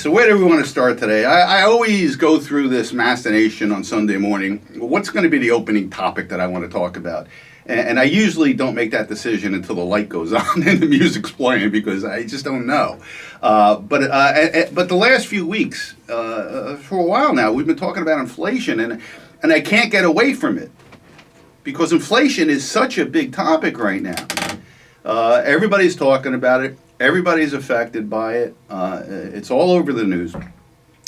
so where do we want to start today? I always go through this machination on Sunday morning. What's going to be the opening topic that I want to talk about? And I usually don't make that decision until the light goes on and the music's playing because I just don't know. But the last few weeks, for a while now, we've been talking about inflation, and I can't get away from it because inflation is such a big topic right now. Everybody's talking about it. Everybody's affected by it. It's all over the news.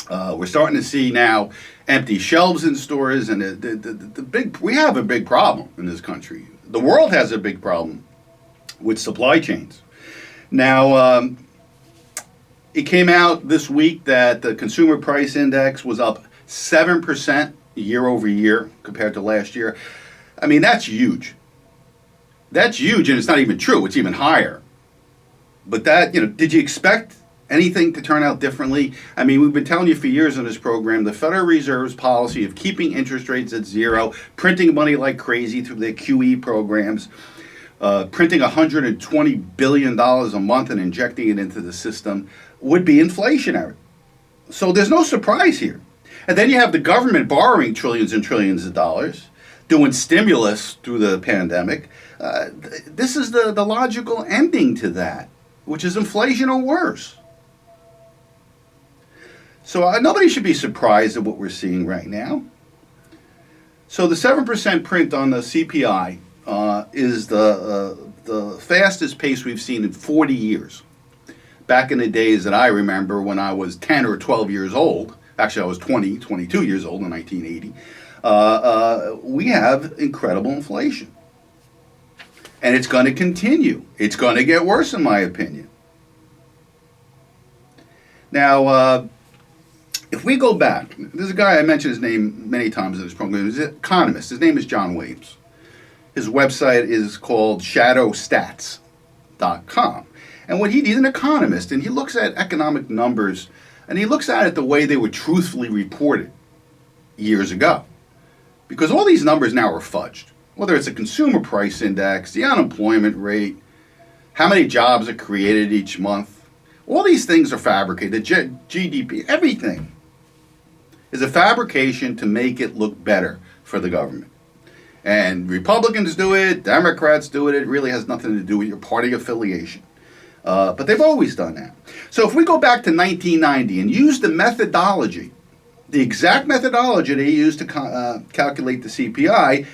We're starting to see now empty shelves in stores, and we have a big problem in this country. The world has a big problem with supply chains. Now, it came out this week that the consumer price index was up 7% year over year compared to last year. I mean, that's huge. That's huge, and it's not even true. It's even higher. But that, did you expect anything to turn out differently? I mean, we've been telling you for years on this program, the Federal Reserve's policy of keeping interest rates at zero, printing money like crazy through their QE programs, printing $120 billion a month and injecting it into the system would be inflationary. So there's no surprise here. And then you have the government borrowing trillions and trillions of dollars, doing stimulus through the pandemic. This is the logical ending to that, which is inflation or worse. So nobody should be surprised at what we're seeing right now. So the 7% print on the CPI is the fastest pace we've seen in 40 years. Back in the days that I remember when I was 10 or 12 years old, actually I was 22 years old in 1980, we have incredible inflation. And it's going to continue. It's going to get worse, in my opinion. Now, if we go back, there's a guy, I mentioned his name many times in this program. He's an economist. His name is John Williams. His website is called shadowstats.com. And he's an economist, and he looks at economic numbers, and he looks at it the way they were truthfully reported years ago. Because all these numbers now are fudged. Whether it's a consumer price index, the unemployment rate, how many jobs are created each month, all these things are fabricated. The GDP, everything is a fabrication to make it look better for the government. And Republicans do it, Democrats do it. It really has nothing to do with your party affiliation. But they've always done that. So if we go back to 1990 and use the methodology, the exact methodology they used to calculate the CPI,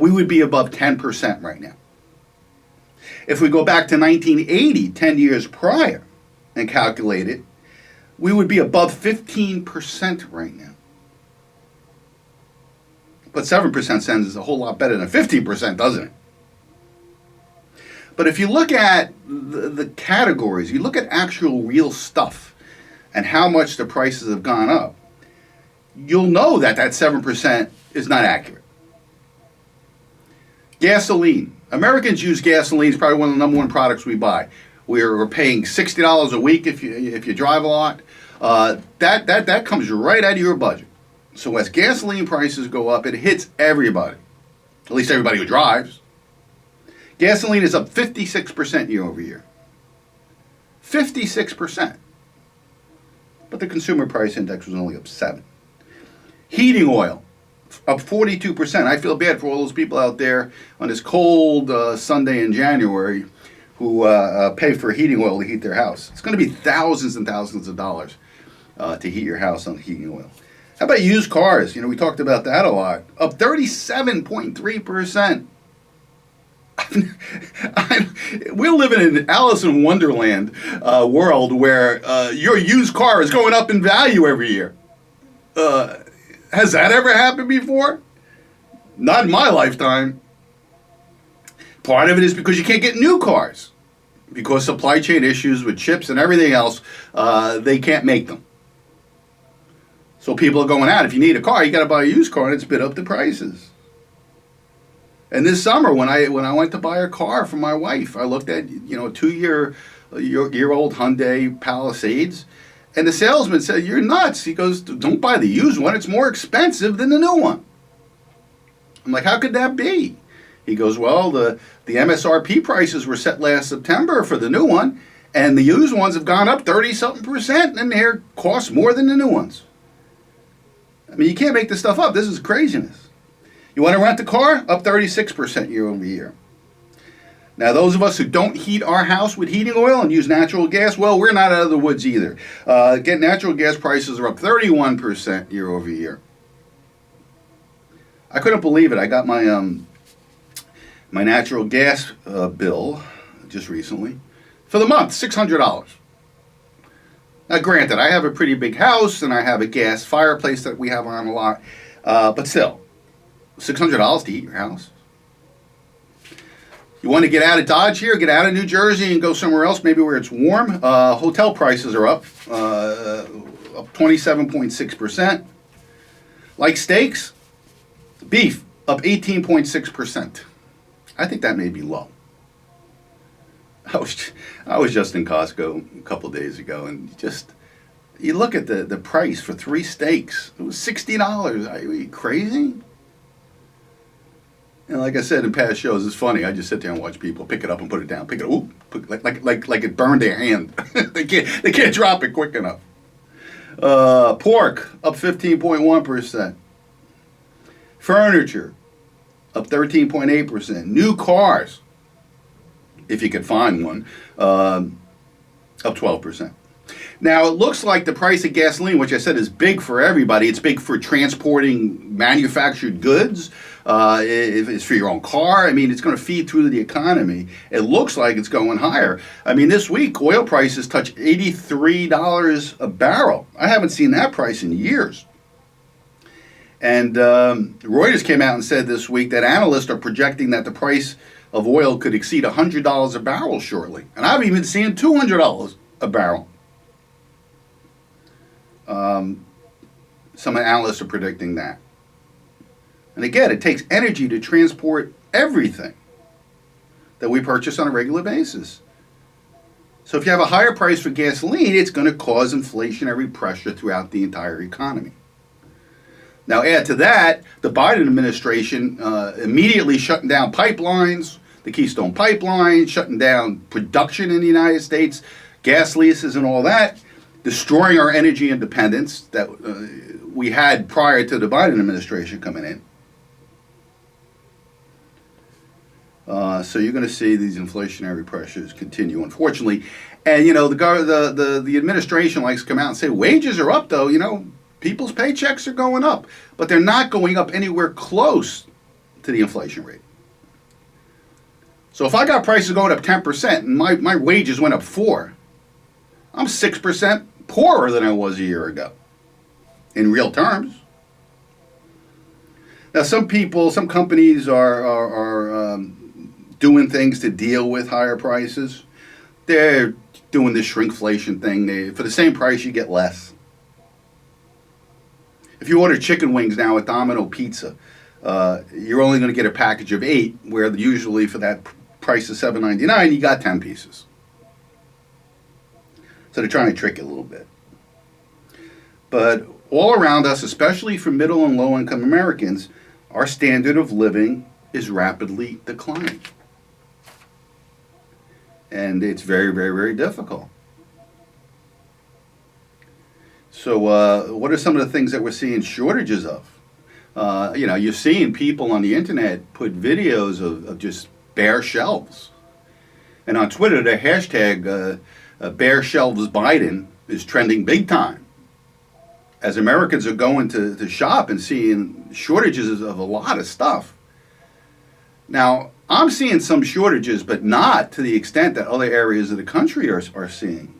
we would be above 10% right now. If we go back to 1980, 10 years prior, and calculate it, we would be above 15% right now. But 7% sounds a whole lot better than 15%, doesn't it? But if you look at the categories, you look at actual real stuff and how much the prices have gone up, you'll know that 7% is not accurate. Gasoline. Americans use gasoline. It's probably one of the number one products we buy. We're paying $60 a week if you drive a lot. That comes right out of your budget. So as gasoline prices go up, it hits everybody, at least everybody who drives. Gasoline is up 56% year over year. 56%. But the consumer price index was only up 7%. Heating oil, up 42%. I feel bad for all those people out there on this cold Sunday in January who pay for heating oil to heat their house. It's going to be thousands and thousands of dollars to heat your house on heating oil. How about used cars? We talked about that a lot. Up 37.3%. We're living in Alice in Wonderland world where your used car is going up in value every year. Has that ever happened before? Not in my lifetime. Part of it is because you can't get new cars. Because supply chain issues with chips and everything else, they can't make them. So people are going out. If you need a car, you got to buy a used car, and it's bid up the prices. And this summer, when I went to buy a car for my wife, I looked at a 2-year-old Hyundai Palisades, and the salesman said, "You're nuts." He goes, "Don't buy the used one. It's more expensive than the new one." I'm like, "How could that be?" He goes, "Well, the MSRP prices were set last September for the new one, And the used ones have gone up 30-something%, and they're cost more than the new ones. I mean, you can't make this stuff up. This is craziness. You want to rent a car? Up 36% year over year. Now, those of us who don't heat our house with heating oil and use natural gas, well, we're not out of the woods either. Again, natural gas prices are up 31% year over year. I couldn't believe it. I got my my natural gas bill just recently for the month, $600. Now, granted, I have a pretty big house and I have a gas fireplace that we have on a lot, but still, $600 to heat your house. You want to get out of Dodge here, get out of New Jersey and go somewhere else, maybe where it's warm. Hotel prices are up 27.6%. Like steaks, beef up 18.6%. I think that may be low. I was just in Costco a couple of days ago, and just you look at the price for 3 steaks. It was $60. Are you crazy? And like I said in past shows, it's funny. I just sit there and watch people pick it up and put it down. Pick it up, like it burned their hand. they can't drop it quick enough. Pork up 15.1%. Furniture up 13.8%. New cars, if you could find one, up 12%. Now, it looks like the price of gasoline, which I said is big for everybody, it's big for transporting manufactured goods, if it's for your own car. I mean, it's going to feed through the economy. It looks like it's going higher. I mean, this week, oil prices touched $83 a barrel. I haven't seen that price in years. And Reuters came out and said this week that analysts are projecting that the price of oil could exceed $100 a barrel shortly. And I've even seen $200 a barrel. Some analysts are predicting that. And again, it takes energy to transport everything that we purchase on a regular basis. So if you have a higher price for gasoline, it's going to cause inflationary pressure throughout the entire economy. Now add to that, the Biden administration immediately shutting down pipelines, the Keystone Pipeline, shutting down production in the United States, gas leases and all that, destroying our energy independence that we had prior to the Biden administration coming in. So you're going to see these inflationary pressures continue, unfortunately. And, you know, the administration likes to come out and say wages are up, though. You know, people's paychecks are going up. But they're not going up anywhere close to the inflation rate. So if I got prices going up 10% and my wages went up 4%, I'm 6% poorer than I was a year ago, in real terms. Now, some companies are doing things to deal with higher prices. They're doing this shrinkflation thing. For the same price, you get less. If you order chicken wings now at Domino Pizza, you're only going to get a package of 8, where usually for that price of $7.99, you got 10 pieces. So they're trying to trick you a little bit. But all around us, especially for middle and low income Americans, our standard of living is rapidly declining. And it's very, very, very difficult. So what are some of the things that we're seeing shortages of? You know, you're seeing people on the internet put videos of just bare shelves. And on Twitter, the hashtag bare shelves Biden is trending big time, as Americans are going to shop and seeing shortages of a lot of stuff. Now, I'm seeing some shortages, but not to the extent that other areas of the country are seeing.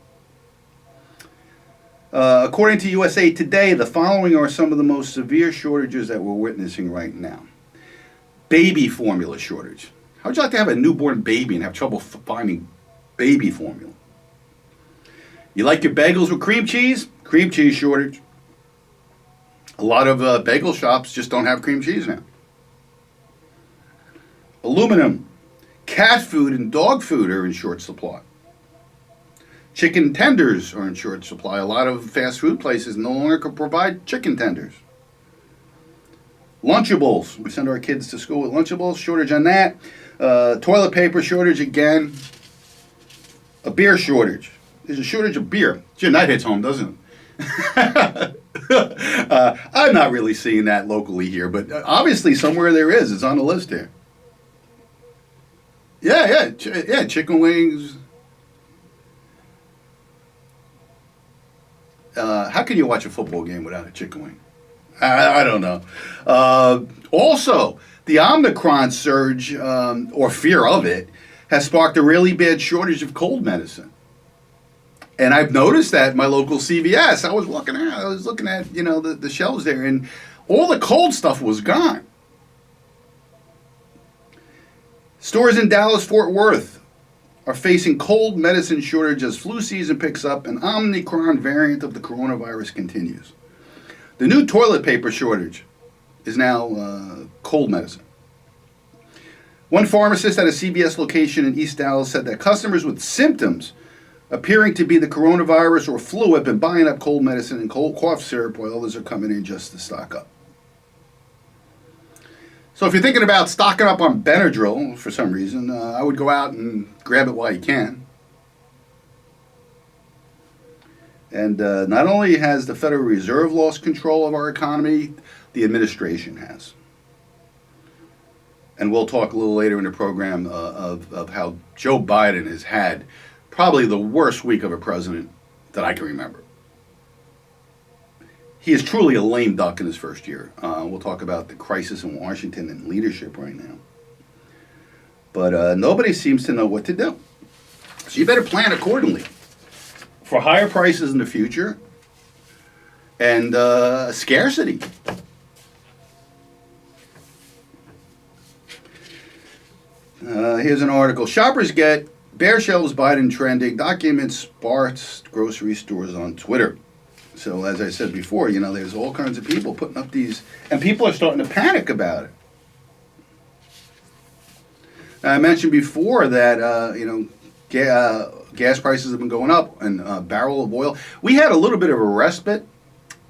According to USA Today, the following are some of the most severe shortages that we're witnessing right now. Baby formula shortage. How would you like to have a newborn baby and have trouble finding baby formula? You like your bagels with cream cheese? Cream cheese shortage. A lot of bagel shops just don't have cream cheese now. Aluminum, cat food, and dog food are in short supply. Chicken tenders are in short supply. A lot of fast food places no longer can provide chicken tenders. Lunchables. We send our kids to school with Lunchables. Shortage on that. Toilet paper shortage again. A beer shortage. There's a shortage of beer. Jim, that hits home, doesn't it? I'm not really seeing that locally here, but obviously somewhere there is. It's on the list here. Yeah, chicken wings. How can you watch a football game without a chicken wing? I don't know. Also, the Omicron surge, or fear of it, has sparked a really bad shortage of cold medicine. And I've noticed that in my local CVS. I was looking at the shelves there, and all the cold stuff was gone. Stores in Dallas, Fort Worth are facing cold medicine shortage as flu season picks up and Omicron variant of the coronavirus continues. The new toilet paper shortage is now cold medicine. One pharmacist at a CVS location in East Dallas said that customers with symptoms appearing to be the coronavirus or flu have been buying up cold medicine and cold cough syrup while others are coming in just to stock up. So if you're thinking about stocking up on Benadryl for some reason, I would go out and grab it while you can. And not only has the Federal Reserve lost control of our economy, the administration has. And we'll talk a little later in the program of how Joe Biden has had probably the worst week of a president that I can remember. He is truly a lame duck in his first year. We'll talk about the crisis in Washington and leadership right now. But nobody seems to know what to do. So you better plan accordingly for higher prices in the future and scarcity. Here's an article. Shoppers get bare shelves Biden trending. Documents sparks grocery stores on Twitter. So as I said before, there's all kinds of people putting up these, and people are starting to panic about it. I mentioned before that, gas prices have been going up, and a barrel of oil. We had a little bit of a respite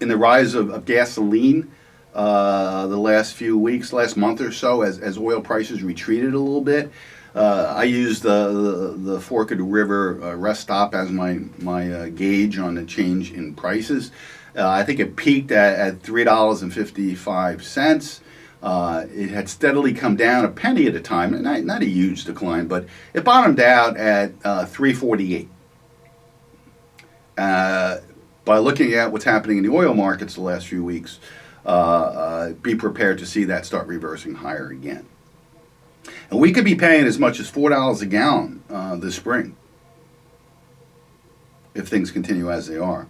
in the rise of gasoline the last few weeks, last month or so, as oil prices retreated a little bit. I used the Fork of the River rest stop as my gauge on the change in prices. I think it peaked at $3.55. It had steadily come down a penny at a time, and not a huge decline, but it bottomed out at $3.48. By looking at what's happening in the oil markets the last few weeks, be prepared to see that start reversing higher again. And we could be paying as much as $4 a gallon this spring if things continue as they are.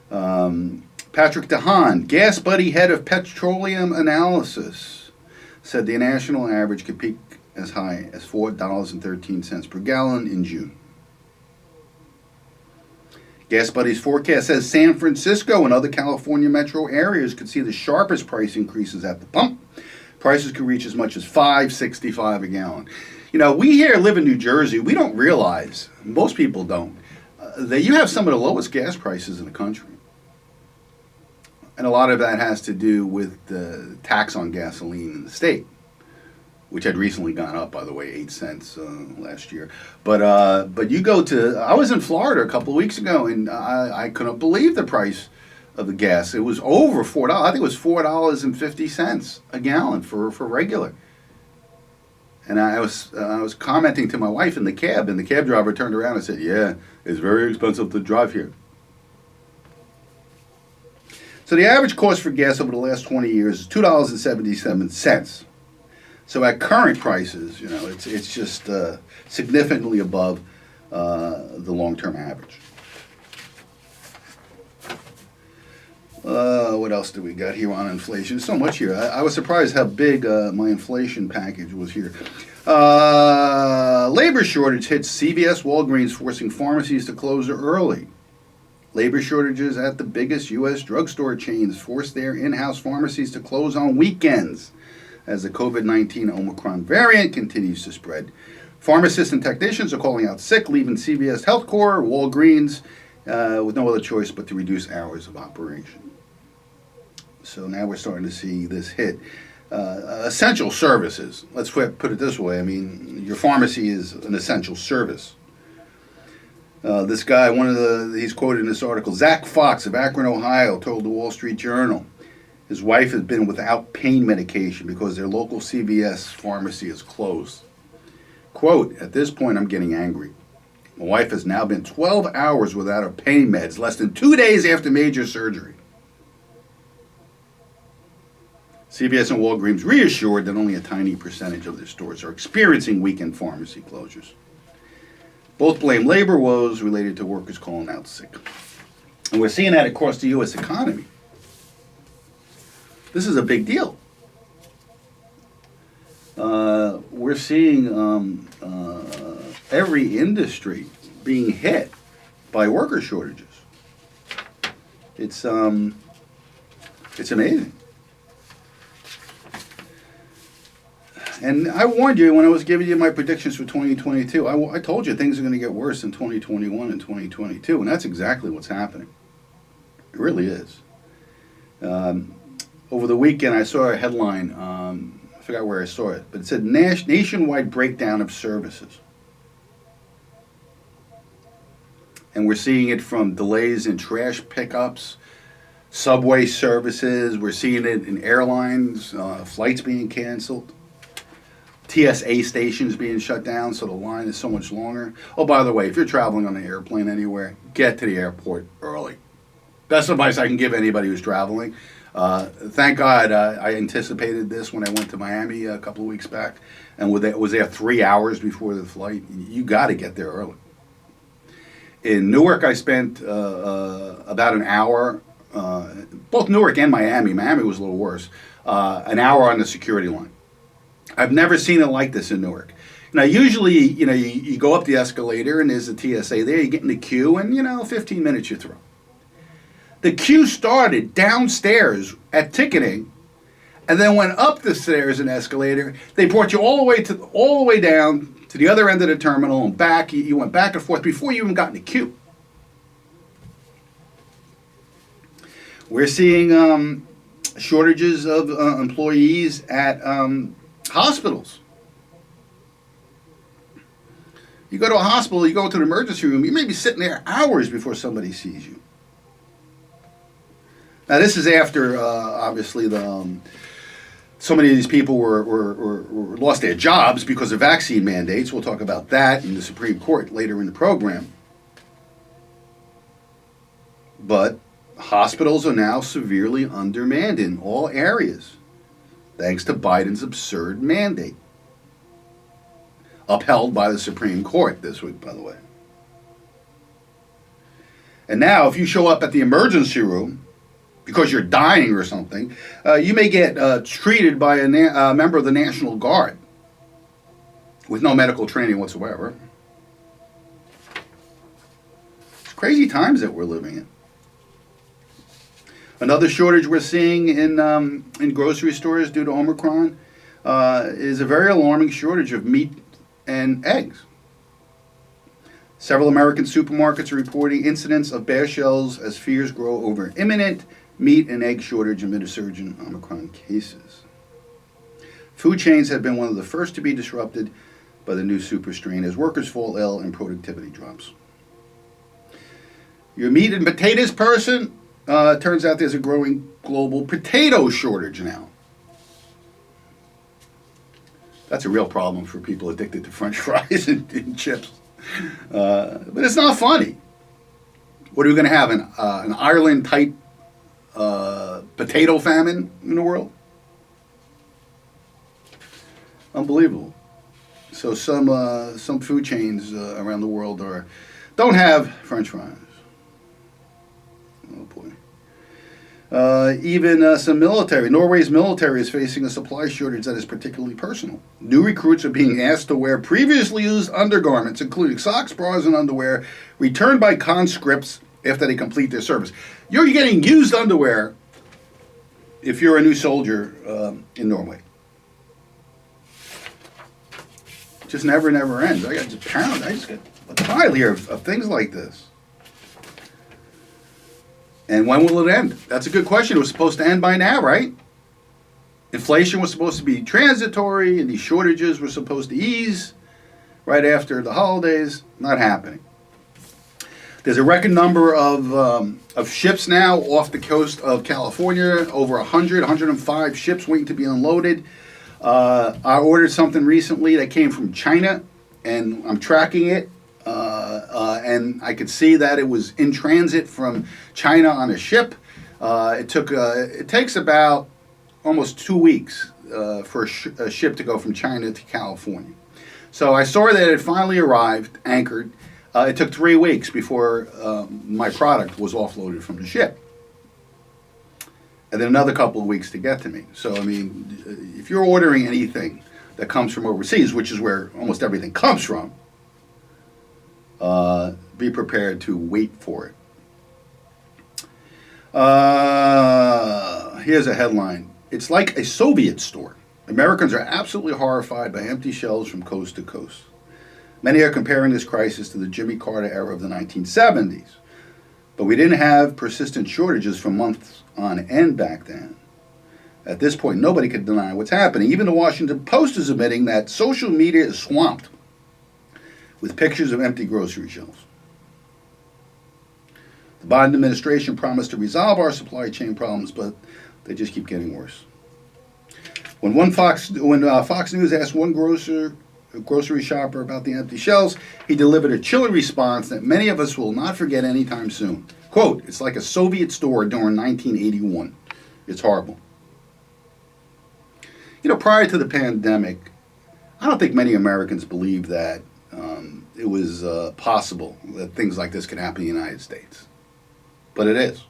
Patrick DeHaan, gas buddy head of petroleum analysis, said the national average could peak as high as $4.13 per gallon in June. Gas Buddy's forecast says San Francisco and other California metro areas could see the sharpest price increases at the pump. Prices could reach as much as $5.65 a gallon. We here live in New Jersey. We don't realize, most people don't, that you have some of the lowest gas prices in the country. And a lot of that has to do with the tax on gasoline in the state, which had recently gone up, by the way, 8 cents last year. But you go to, I was in Florida a couple of weeks ago, and I couldn't believe the price of the gas. It was over $4. I think it was $4.50 a gallon for regular. And I was commenting to my wife in the cab, and the cab driver turned around and said, "Yeah, it's very expensive to drive here." So the average cost for gas over the last 20 years is $2.77. So at current prices, it's just significantly above the long-term average. What else do we got here on inflation? So much here. I was surprised how big my inflation package was here. Labor shortage hits CVS, Walgreens, forcing pharmacies to close early. Labor shortages at the biggest U.S. drugstore chains forced their in-house pharmacies to close on weekends as the COVID-19 Omicron variant continues to spread. Pharmacists and technicians are calling out sick, leaving CVS Health Corps, Walgreens, with no other choice but to reduce hours of operation. So now we're starting to see this hit. essential services. Let's put it this way. I mean, your pharmacy is an essential service. This guy, he's quoted in this article, Zach Fox of Akron, Ohio, told the Wall Street Journal his wife has been without pain medication because their local CVS pharmacy is closed. Quote, at this point, I'm getting angry. My wife has now been 12 hours without her pain meds, less than 2 days after major surgery. CVS and Walgreens reassured that only a tiny percentage of their stores are experiencing weekend pharmacy closures. Both blame labor woes related to workers calling out sick. And we're seeing that across the U.S. economy. This is a big deal. We're seeing every industry being hit by worker shortages. It's amazing. And I warned you when I was giving you my predictions for 2022. I told you things are going to get worse in 2021 and 2022, and that's exactly what's happening. It really is. Over the weekend, I saw a headline. I forgot where I saw it, but it said nationwide breakdown of services. And we're seeing it from delays in trash pickups, subway services. We're seeing it in airlines, flights being canceled. TSA stations being shut down, so the line is so much longer. Oh, by the way, if you're traveling on an airplane anywhere, get to the airport early. Best advice I can give anybody who's traveling. Thank God I anticipated this when I went to Miami a couple of weeks back and was there 3 hours before the flight. You got to get there early. In Newark, I spent about an hour, both Newark and Miami. Miami was a little worse. An hour on the security line. I've never seen it like this in Newark. Now, usually, you go up the escalator and there's a TSA there. You get in the queue and, 15 minutes you're through. The queue started downstairs at ticketing and then went up the stairs and escalator. They brought you all the way down to the other end of the terminal and back. You went back and forth before you even got in the queue. We're seeing shortages of employees at hospitals. You go to a hospital, you go to an emergency room, you may be sitting there hours before somebody sees you. Now, this is after, obviously, so many of these people were lost their jobs because of vaccine mandates. We'll talk about that in the Supreme Court later in the program. But hospitals are now severely undermanned in all areas, thanks to Biden's absurd mandate, upheld by the Supreme Court this week, by the way. And now, if you show up at the emergency room because you're dying or something, you may get treated by a member of the National Guard with no medical training whatsoever. It's crazy times that we're living in. Another shortage we're seeing in grocery stores due to Omicron is a very alarming shortage of meat and eggs. Several American supermarkets are reporting incidents of bare shelves as fears grow over imminent meat and egg shortage amid a surge in Omicron cases. Food chains have been one of the first to be disrupted by the new super strain as workers fall ill and productivity drops. Your meat and potatoes person, turns out there's a growing global potato shortage now. That's a real problem for people addicted to French fries and chips. But it's not funny. What are we going to have, an Ireland-type potato famine in the world? Unbelievable. So some food chains around the world don't have French fries. Oh boy. Even some military. Norway's military is facing a supply shortage that is particularly personal. New recruits are being asked to wear previously used undergarments, including socks, bras, and underwear, returned by conscripts after they complete their service. You're getting used underwear if you're a new soldier in Norway. It just never ends. I just get a pile here of things like this. And when will it end? That's a good question. It was supposed to end by now, right? Inflation was supposed to be transitory, and these shortages were supposed to ease right after the holidays. Not happening. There's a record number of ships now off the coast of California, over 105 ships waiting to be unloaded. I ordered something recently that came from China, and I'm tracking it, and I could see that it was in transit from China on a ship. It takes about almost 2 weeks for a ship to go from China to California. So I saw that it finally arrived, anchored. It took 3 weeks before my product was offloaded from the ship. And then another couple of weeks to get to me. So, I mean, if you're ordering anything that comes from overseas, which is where almost everything comes from, be prepared to wait for it. Here's a headline. It's like a Soviet store. Americans are absolutely horrified by empty shelves from coast to coast. Many are comparing this crisis to the Jimmy Carter era of the 1970s. But we didn't have persistent shortages for months on end back then. At this point, nobody could deny what's happening. Even the Washington Post is admitting that social media is swamped with pictures of empty grocery shelves. The Biden administration promised to resolve our supply chain problems, but they just keep getting worse. When Fox News asked one grocery shopper about the empty shelves, he delivered a chilling response that many of us will not forget anytime soon. Quote, it's like a Soviet store during 1981. It's horrible. You know, prior to the pandemic, I don't think many Americans believed that it was possible that things like this could happen in the United States. But it is.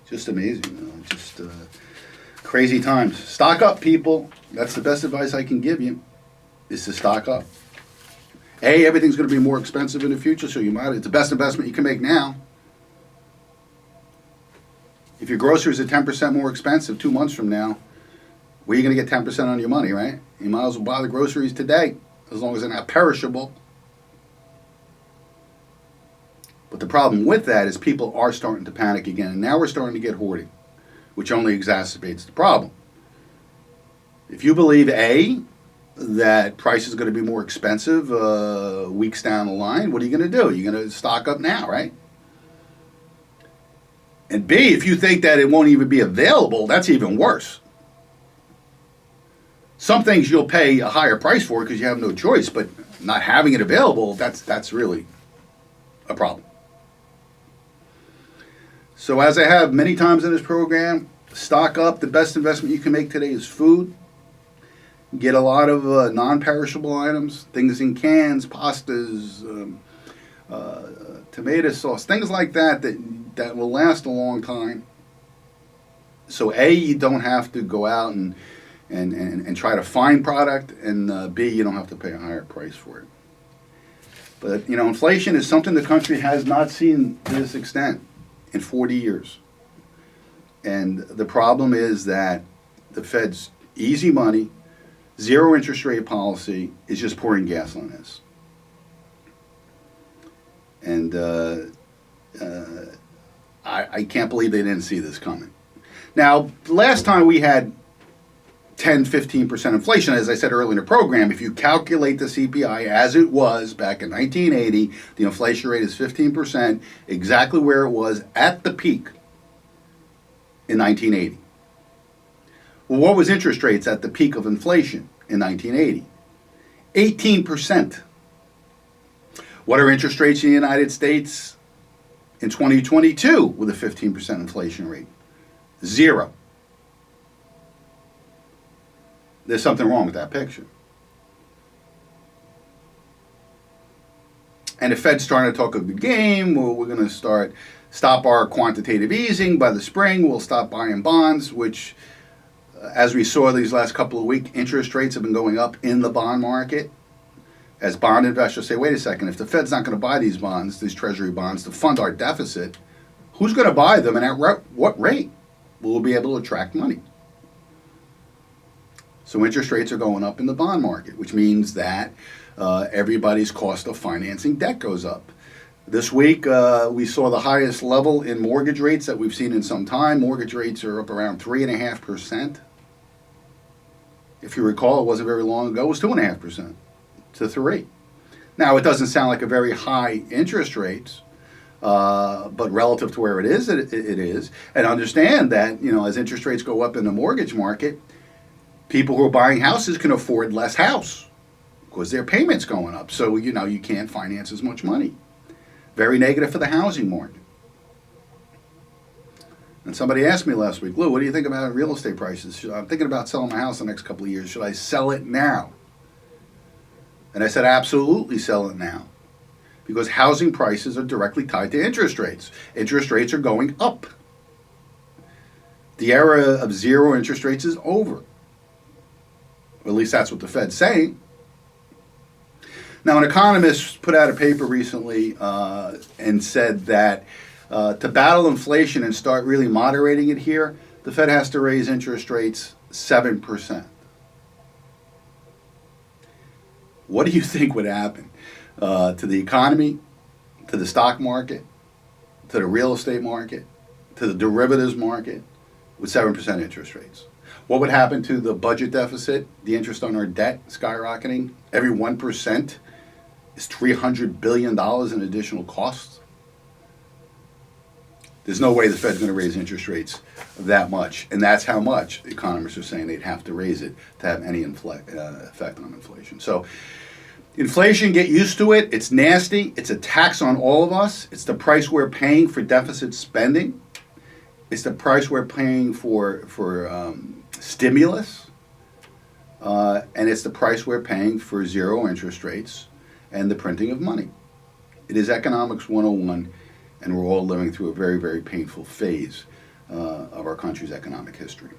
Just amazing. You know? Just crazy times. Stock up, people. That's the best advice I can give you, is to stock up. Everything's going to be more expensive in the future, so it's the best investment you can make now. If your groceries are 10% more expensive 2 months from now, where are you going to get 10% on your money, right? You might as well buy the groceries today, as long as they're not perishable. But the problem with that is people are starting to panic again, and now we're starting to get hoarding, which only exacerbates the problem. If you believe, that price is going to be more expensive weeks down the line, what are you going to do? You're going to stock up now, right? And B, if you think that it won't even be available, that's even worse. Some things you'll pay a higher price for because you have no choice, but not having it available, that's really a problem. So as I have many times in this program, stock up. The best investment you can make today is food. Get a lot of non-perishable items, things in cans, pastas, tomato sauce, things like that will last a long time. So you don't have to go out and try to find product, and B, you don't have to pay a higher price for it. But, inflation is something the country has not seen to this extent in 40 years. And the problem is that the Fed's easy money, zero interest rate policy is just pouring gas on this. And I can't believe they didn't see this coming. Now, last time we had 10-15% inflation, as I said earlier in the program, if you calculate the CPI as it was back in 1980, the inflation rate is 15%, exactly where it was at the peak in 1980. Well, what was interest rates at the peak of inflation in 1980? 18%. What are interest rates in the United States in 2022 with a 15% inflation rate? 0. There's something wrong with that picture. And the Fed's starting to talk a good game. Well, we're going to stop our quantitative easing. By the spring, we'll stop buying bonds, which, as we saw these last couple of weeks, interest rates have been going up in the bond market. As bond investors say, wait a second, if the Fed's not going to buy these bonds, these treasury bonds, to fund our deficit, who's going to buy them and at what rate will we be able to attract money? So interest rates are going up in the bond market, which means that everybody's cost of financing debt goes up. This week, we saw the highest level in mortgage rates that we've seen in some time. Mortgage rates are up around 3.5%. If you recall, it wasn't very long ago, it was 2.5% to 3%. Now, it doesn't sound like a very high interest rate, but relative to where it is, it is. And understand that, as interest rates go up in the mortgage market, people who are buying houses can afford less house because their payment's going up. So, you can't finance as much money. Very negative for the housing market. And somebody asked me last week, Lou, what do you think about real estate prices? I'm thinking about selling my house the next couple of years. Should I sell it now? And I said, absolutely sell it now. Because housing prices are directly tied to interest rates. Interest rates are going up. The era of zero interest rates is over. Or at least that's what the Fed's saying. Now, an economist put out a paper recently and said that to battle inflation and start really moderating it here, the Fed has to raise interest rates 7%. What do you think would happen to the economy, to the stock market, to the real estate market, to the derivatives market with 7% interest rates? What would happen to the budget deficit, the interest on our debt skyrocketing? Every 1% is $300 billion in additional costs. There's no way the Fed's going to raise interest rates that much. And that's how much economists are saying they'd have to raise it to have any effect on inflation. So inflation, get used to it. It's nasty. It's a tax on all of us. It's the price we're paying for deficit spending. It's the price we're paying for stimulus. And it's the price we're paying for zero interest rates and the printing of money. It is Economics 101, and we're all living through a very, very painful phase of our country's economic history.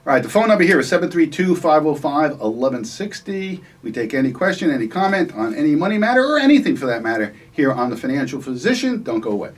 All right, the phone number here is 732-505-1160. We take any question, any comment on any money matter, or anything for that matter, here on The Financial Physician. Don't go away.